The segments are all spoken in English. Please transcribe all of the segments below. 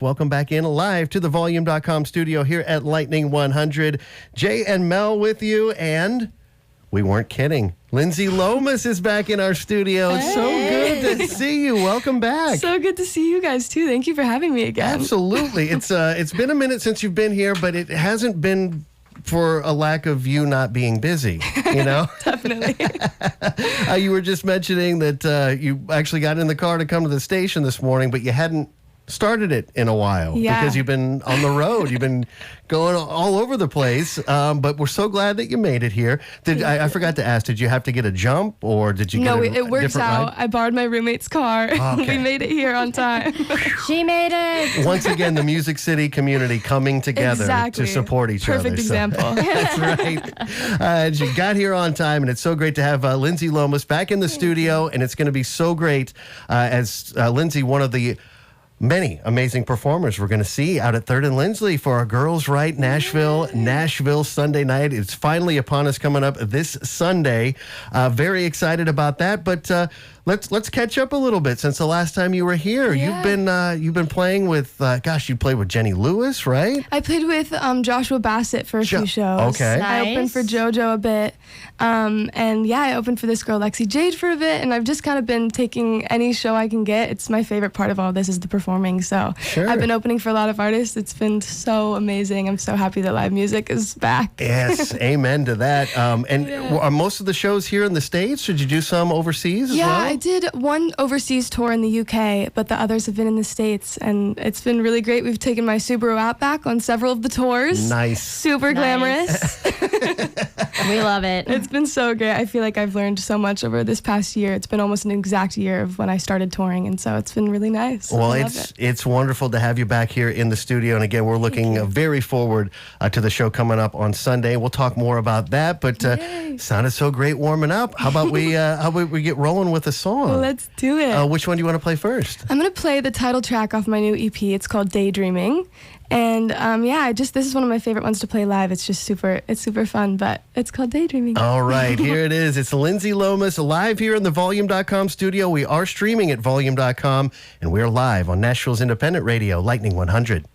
Welcome back in live to the Volume.com studio here at Lightning 100. Jay and Mel with you, and we weren't kidding. Lindsey Lomis is back in our studio. It's so good to see you. Welcome back. So good to see you guys, too. Thank you for having me again. Absolutely. It's been a minute since you've been here, but it hasn't been for a lack of you not being busy, you know? Definitely. You were just mentioning that you actually got in the car to come to the station this morning, but you hadn't started it in a while because you've been on the road. You've been going all over the place, but we're so glad that you made it here. I forgot to ask, did you have to get a jump or did you get it works out. Ride? I borrowed my roommate's car. Okay. We made it here on time. She made it. Once again, the Music City community coming together to support each other. Perfect example. That's right. You got here on time, and it's so great to have Lindsey Lomis back in the studio, and it's going to be so great as Lindsey, one of the many amazing performers we're going to see out at 3rd and Lindsley for our Girls Right Nashville Sunday night. It's finally upon us coming up this Sunday. Very excited about that, but let's catch up a little bit since the last time you were here. Yeah. You've been playing with you played with Jenny Lewis, right? I played with Joshua Bassett for a few shows. Okay. Nice. I opened for JoJo a bit. I opened for this girl Lexi Jade for a bit, and I've just kind of been taking any show I can get. It's my favorite part of all this is the performing. So I've been opening for a lot of artists. It's been so amazing. I'm so happy that live music is back. Yes, amen to that. Are most of the shows here in the States? Did you do some overseas as well? Yeah, I did one overseas tour in the UK, but the others have been in the States, and it's been really great. We've taken my Subaru Outback on several of the tours. Nice. Super glamorous. We love it. It's been so great. I feel like I've learned so much over this past year. It's been almost an exact year of when I started touring, and so it's been really nice. Well, it's wonderful to have you back here in the studio, and again, we're looking very forward to the show coming up on Sunday. We'll talk more about that, but sounded so great warming up. How about we get rolling with a song? Well, let's do it. Which one do you want to play first? I'm going to play the title track off my new EP. It's called Daydreaming. And this is one of my favorite ones to play live. It's just super fun, but it's called Daydreaming. All right, here it is. It's Lindsey Lomis live here in the Volume.com studio. We are streaming at Volume.com, and we're live on Nashville's independent radio, Lightning 100.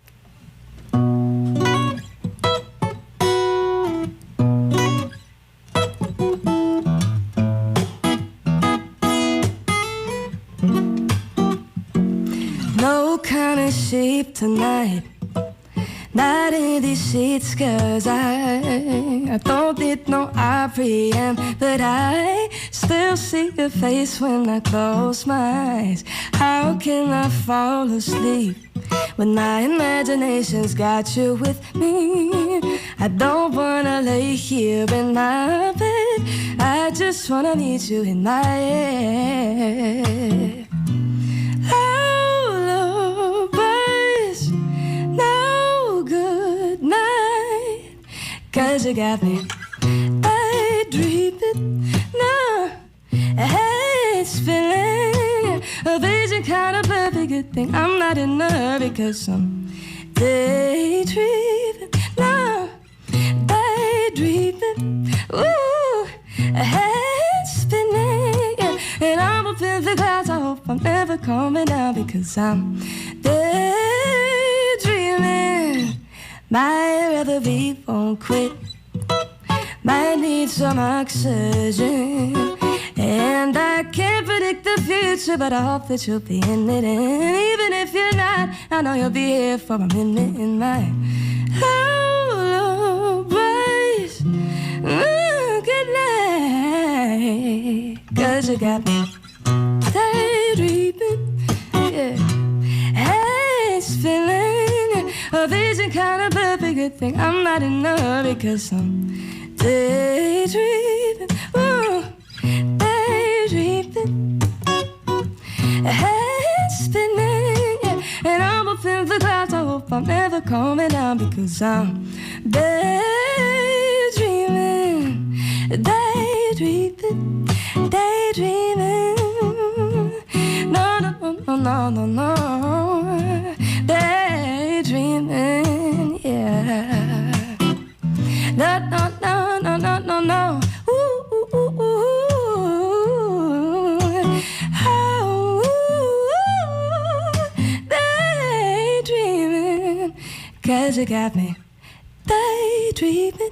No kind of shape tonight. Not in these sheets, 'cause I don't need no REM, but I still see your face when I close my eyes. How can I fall asleep when my imagination's got you with me? I don't wanna lay here in my bed, I just wanna meet you in my head. Cause you got me daydreaming now. It's feeling a vision, kind of perfect good thing. I'm not in a hurry, 'cause I'm daydreaming now. Daydreaming, ooh, head spinning, and I'm up in the clouds. I hope I'm never coming down, because I'm daydreaming. My reverie won't quit. Might need some oxygen, and I can't predict the future, but I hope that you'll be in it. And even if you're not, I know you'll be here for a minute in my lullabies. Good night, 'cause you got me daydreaming. Yeah, it's feeling a vision, kind of perfect good thing. I'm not in a hurry, 'cause I'm daydreaming. Ooh, daydreaming. Head spinning, and I'm up in the clouds. I hope I'm never coming down, because I'm daydreaming. Daydreaming, daydreaming. No, no, no, no, no, no. Daydreaming, yeah. No, no, no, no, no, no, no. Ooh, ooh, ooh, ooh. Oh, ooh, daydreaming. 'cause you got me daydreaming.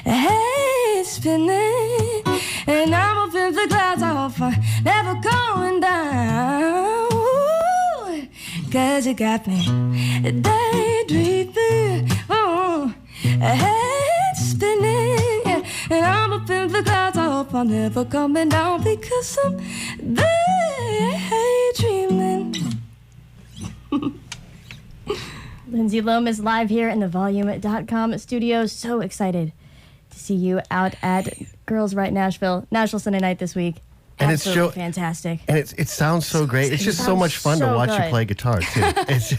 Head spinning, and I'm up in the clouds. I hope I'm never going down. Ooh, 'cause you got me daydreaming. Oh, head spinning, yeah, and I'm up in the clouds. I hope I'm never coming down because I'm daydreaming. Lindsey Lomis live here in the Volume.com studio. So excited to see you out at Girls Right Nashville Sunday night this week. And Absolutely it's fantastic. And it sounds so great. It's just so much fun to so watch you good. play guitar too. It's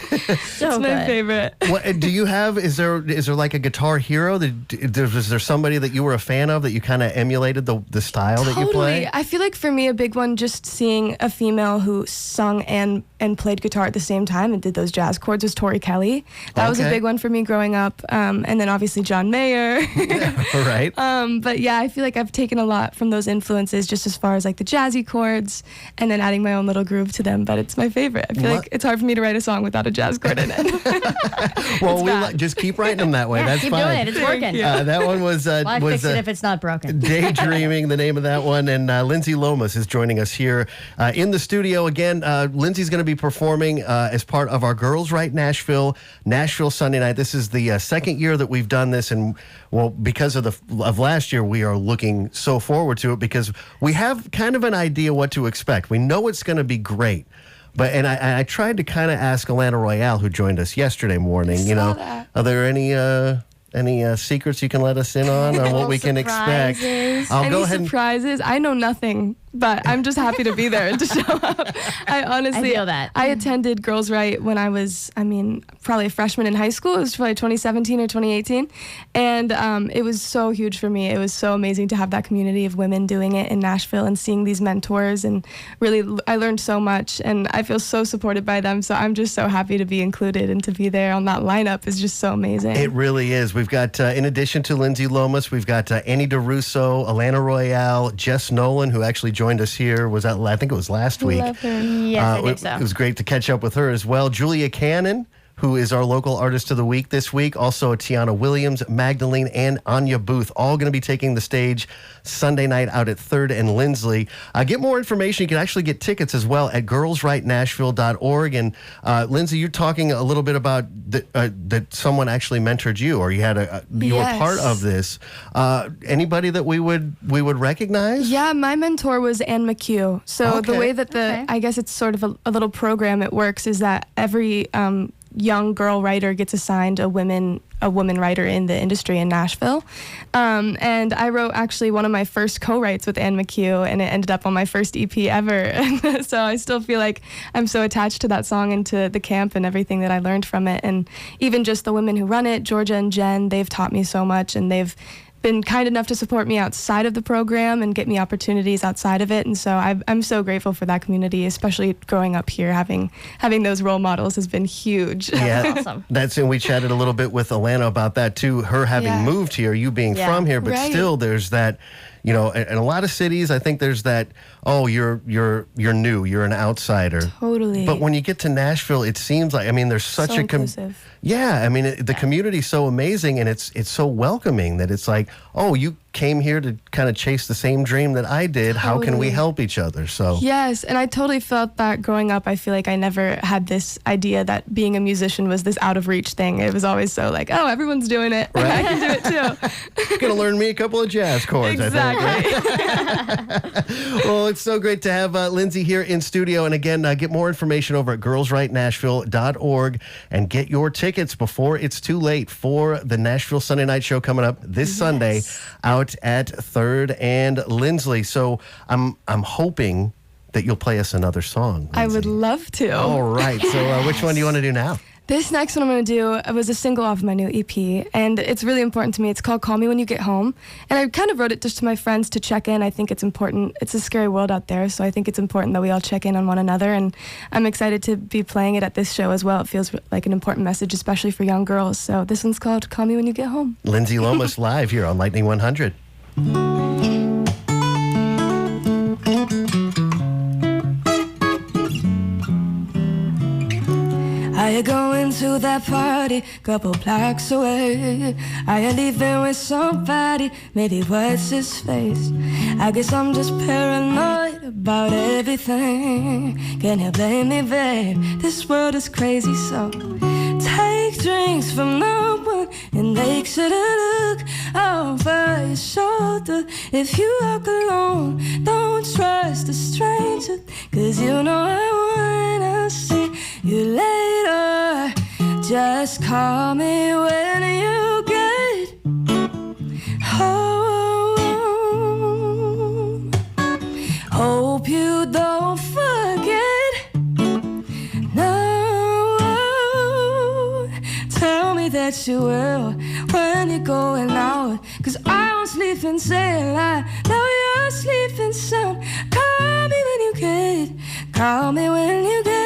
So My good. favorite. what do you have? Is there like a guitar hero? Is there somebody that you were a fan of that you kind of emulated the style that you play? I feel like for me, a big one, just seeing a female who sung and played guitar at the same time and did those jazz chords, was Tori Kelly. That was a Okay. big one for me growing up. And then obviously John Mayer. Right. But yeah, I feel like I've taken a lot from those influences, just as far as like the jazzy chords and then adding my own little groove to them. But it's my favorite. I feel like it's hard for me to write a song without a jazz chord in it. Well, bad. just keep writing them that way. Yeah, That's keep fine. doing it. It's working. That one was Why fix it if it's not broken? Daydreaming, the name of that one. And Lindsey Lomis is joining us here in the studio again. Lindsey's going to be performing as part of our Girls Right Nashville Sunday night. This is the second year that we've done this, and well, because of last year, we are looking so forward to it because we have kind of an idea what to expect. We know it's going to be great. But I tried to kind of ask Alana Royale, who joined us yesterday morning. that. Are there any secrets you can let us in on what we can expect? Surprises. I'll Any go ahead. surprises? I know nothing, but I'm just happy to be there and to show up. I honestly, I feel that. I attended Girls Right when I was, probably a freshman in high school. It was probably 2017 or 2018. And it was so huge for me. It was so amazing to have that community of women doing it in Nashville and seeing these mentors. And really, I learned so much and I feel so supported by them. So I'm just so happy to be included and to be there on that lineup is just so amazing. It really is. We've got, in addition to Lindsey Lomis, we've got Annie DeRusso, Alana Royale, Jess Nolan, who actually joined us here. I think it was last week. Love her. Yes, I think It so. was great to catch up with her as well. Julia Cannon, who is our local artist of the week this week. Also, Tiana Williams, Magdalene, and Anya Booth, all going to be taking the stage Sunday night out at 3rd and Lindsley. Get more information. You can actually get tickets as well at girlsrightnashville.org. And Lindsey, you're talking a little bit about that someone actually mentored you, or you had you were Yes. part of this. Anybody that we would recognize? Yeah, my mentor was Anne McHugh. So the Okay. way that I guess it's sort of a little program it works is that every young girl writer gets assigned a woman writer in the industry in Nashville. And I wrote actually one of my first co-writes with Anne McHugh, and it ended up on my first EP ever. So I still feel like I'm so attached to that song and to the camp and everything that I learned from it. And even just the women who run it, Georgia and Jen, they've taught me so much, and they've been kind enough to support me outside of the program and get me opportunities outside of it. And so I'm so grateful for that community, especially growing up here. Having those role models has been huge. Yeah, awesome. and we chatted a little bit with Alana about that too. Her having Yeah. moved here, you being Yeah. from here, but Right. still there's that. In a lot of cities, I think there's that. Oh, you're new. You're an outsider. Totally. But when you get to Nashville, it seems like there's such So a inclusive. Yeah, the community's so amazing, and it's so welcoming that it's like, oh, you came here to kind of chase the same dream that I did. How can we Totally. help each other? So Yes, and I totally felt that growing up. I feel like I never had this idea that being a musician was this out of reach thing. It was always so like, oh, everyone's doing it. Right. I can do it too. you're gonna learn me a couple of jazz chords. I think. Exactly. Well, it's so great to have Lindsey here in studio. And again, get more information over at girlsrightnashville.org and get your tickets before it's too late for the Nashville Sunday Night Show coming up this Sunday out at 3rd and Lindsley. So I'm hoping that you'll play us another song, I Lindsey. would love to. All right. So which one do you want to do now? This next one I'm going to do was a single off of my new EP, and it's really important to me. It's called Call Me When You Get Home, and I kind of wrote it just to my friends to check in. I think it's important. It's a scary world out there, so I think it's important that we all check in on one another, and I'm excited to be playing it at this show as well. It feels like an important message, especially for young girls. So this one's called Call Me When You Get Home. Lindsey Lomis live here on Lightning 100. I you going to that party? Couple blocks away. Are you leaving with somebody? Maybe what's his face? I guess I'm just paranoid about everything. Can you blame me, babe? This world is crazy, so take drinks from no one and make sure to look over your shoulder. If you walk alone, don't trust a stranger, 'cause you know I wanna see you later. Just call me when you get home. Hope you don't forget. No, tell me that you will when you're going out, 'cause I won't sleep until I know you're sleeping sound. Call me when you get, call me when you get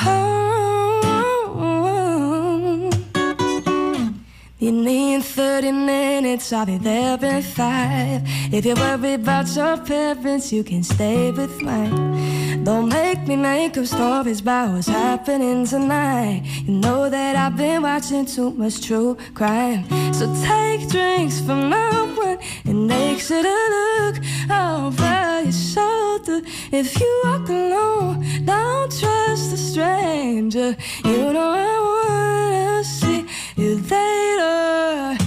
home. You need 30 minutes, I'll be there in 5. If you're worried about your parents, you can stay with mine. Don't make me make up stories about what's happening tonight. You know that I've been watching too much true crime. So take drinks from no one and make sure to look over your shoulder. If you walk alone, don't trust a stranger. You know I wanna see you later.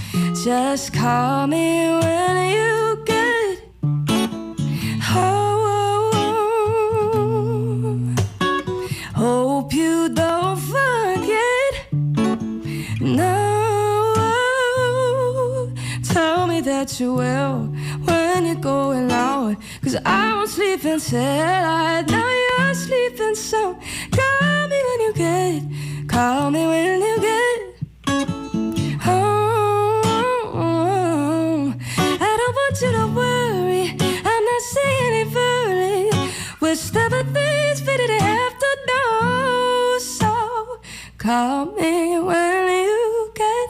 Just call me when you get home. Hope you don't forget. No, tell me that you will when you're going out, 'cause I won't sleep until I know you're sleeping sound. Call me when you get, call me when you get home. I don't want you to worry, I'm not saying it fully. We're stubborn things, pity to have to know. So call me when you get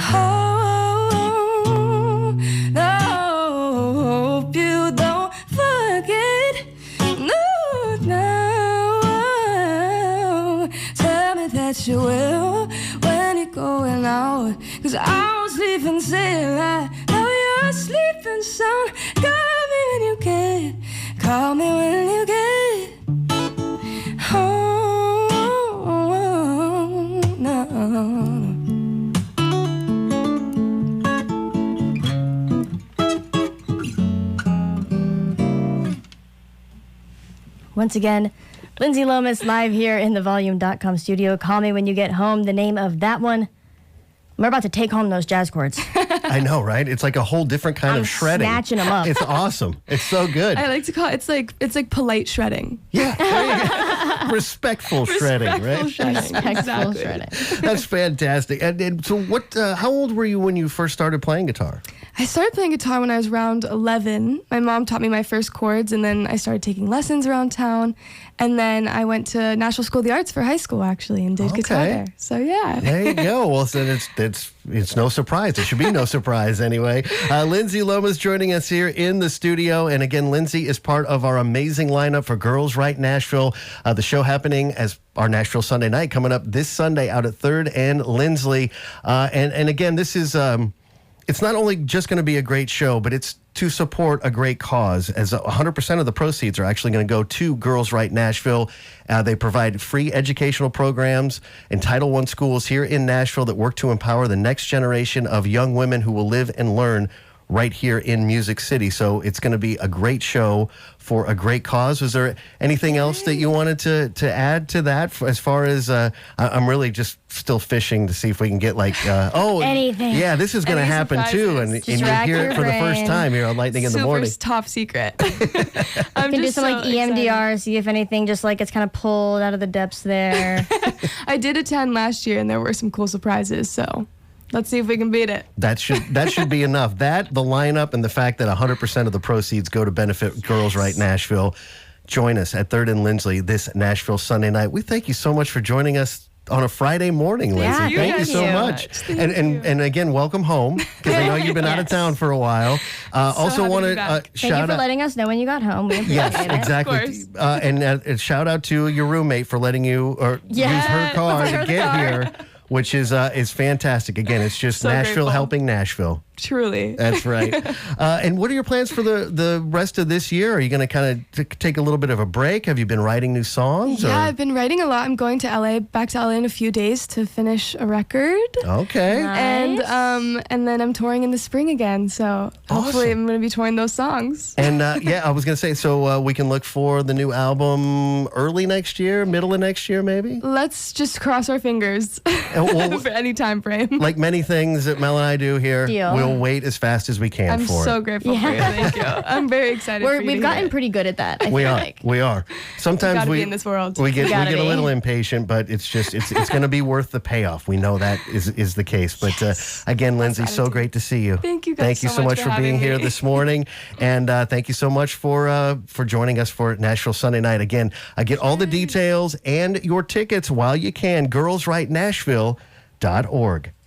home. No, hope you don't forget. No, no, tell me that you will when you're going out, 'cause I won't sleep until I know you're sleeping sound. Call me when you get, call me when you get home. No. Once again, Lindsey Lomis live here in the Volume.com studio. Call me when you get home. The name of that one. We're about to take home those jazz chords. I know, right? It's like a whole different kind of shredding. Snatching them up. It's awesome. It's so good. I like to call it, it's like polite shredding. Yeah. There you go. Respectful shredding, right? Respectful shredding. That's fantastic. And so what, how old were you when you first started playing guitar? I started playing guitar when I was around 11. My mom taught me my first chords, and then I started taking lessons around town. And then I went to Nashville School of the Arts for high school, actually, and did guitar there. So, yeah. There you go. Well, so it's no surprise. It should be no surprise anyway. Lindsey Lomis joining us here in the studio. And again, Lindsey is part of our amazing lineup for Girls Right Nashville. The show happening as our Nashville Sunday night coming up this Sunday out at 3rd and Lindsley. And again, this is... it's not only just going to be a great show, but it's to support a great cause, as 100% of the proceeds are actually going to go to Girls Right Nashville. They provide free educational programs in Title I schools here in Nashville that work to empower the next generation of young women who will live and learn right here in Music City. So it's going to be a great show for a great cause. Was there anything else that you wanted to add to that, as far as I'm really just still fishing to see if we can get like anything. Yeah, this is going to happen too, and you hear it for the first time here on Lightning in the Morning. Super top secret. I'm can do some like EMDR, see if anything just like gets kind of pulled out of the depths there. I did attend last year, and there were some cool surprises, so let's see if we can beat it. That should be enough. That, the lineup, and the fact that 100% of the proceeds go to benefit Girls Right Nashville. Join us at 3rd and Lindsley this Nashville Sunday night. We thank you so much for joining us on a Friday morning, Lindsey. Yeah, Thank you so thank you. much. Thank And again, welcome home, because I know you've been out of Yes. town for a while. Also happy want to to be back. Thank you shout for out. letting us know when you got home. We appreciate Yes, it. exactly. course. And shout out to your roommate for letting you use her Yes, car to her get car. here, which is fantastic. Again, it's just So Nashville grateful. helping Nashville. Truly. That's right. And what are your plans for the rest of this year? Are you going to kind of take a little bit of a break? Have you been writing new songs? Yeah, or? I've been writing a lot. I'm going to back to LA in a few days to finish a record. Okay. Nice. And then I'm touring in the spring again. So hopefully Awesome. I'm going to be touring those songs. And yeah, I was going to say, so we can look for the new album early next year, middle of next year, maybe? Let's just cross our fingers well, for any time frame. like many things that Mel and I do here, Deal. we'll wait as fast as we can I'm for so it. grateful for you. Thank you. I'm very excited. for you to We've hear gotten it. pretty good at that. I We feel are. like. We are. Sometimes Gotta we be in this world. we get Gotta a be. little impatient, but it's going to be worth the payoff. We know that is the case. But again, Lindsey, so great to see you. Thank you guys Thank you so so much much for for being having here me. this morning, and thank you so much for joining us for Nashville Sunday Night. Again, get all the details and your tickets while you can. girlsrightnashville.org.